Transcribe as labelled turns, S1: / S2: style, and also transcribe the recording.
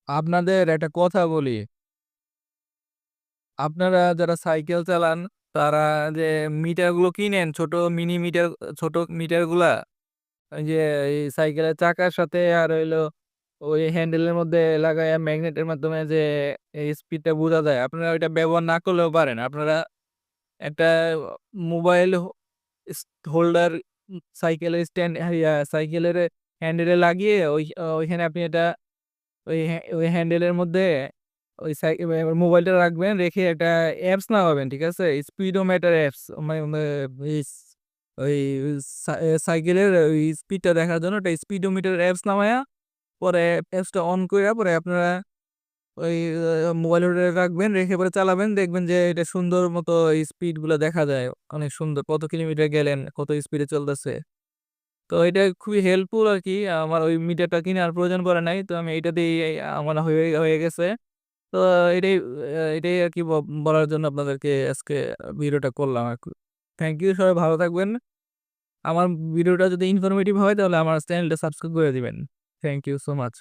S1: আপনাদের একটা কথা বলি। আপনারা যারা সাইকেল চালান তারা যে মিটারগুলো কিনেন ছোট মিনি মিটার, ছোট মিটারগুলা ওই যে এই সাইকেলের চাকার সাথে আর হইলো ওই হ্যান্ডেলের মধ্যে লাগায়া ম্যাগনেটের মাধ্যমে যে এই স্পিডটা বোঝা যায়। আপনারা ওইটা ব্যবহার না করলেও পারেন। আপনারা একটা মোবাইল ইস হোল্ডার সাইকেলের স্ট্যান্ড সাইকেলের হ্যান্ডেলে লাগিয়ে ওইখানে আপনি এটা ওই হ্যান্ডেলের মধ্যে ওই মোবাইলটা রাখবেন, রেখে একটা অ্যাপস নামাবেন, ঠিক আছে? স্পিডোমিটার অ্যাপস মানে ইস ওই সাইকেলের ওই স্পিডটা দেখার জন্য একটা স্পিডোমিটার অ্যাপস নামায়া পরে অ্যাপসটা অন কইরা পরে আপনারা ওই মোবাইলের রাখবেন, রেখে পরে চালাবেন। দেখবেন যে এটা সুন্দর মতো স্পিড গুলা দেখা যায়। অনেক সুন্দর কত কিলোমিটার গেলেন, কত স্পিডে চলতেছে। তো এটা খুবই হেল্পফুল আরকি। আমার ওই মিটারটা কিনার প্রয়োজন পড়ে নাই। তো আমি এইটা দিয়েই আমার হয়ে হয়ে গেছে। তো এটাই এটাই আরকি বলার জন্য আপনাদেরকে আজকে ভিডিওটা করলাম আরকি। থ্যাংক ইউ, সবাই ভালো থাকবেন। আমার ভিডিওটা যদি ইনফরমেটিভ হয় তাহলে আমার চ্যানেলটা সাবস্ক্রাইব করে দিবেন। Thank you so much.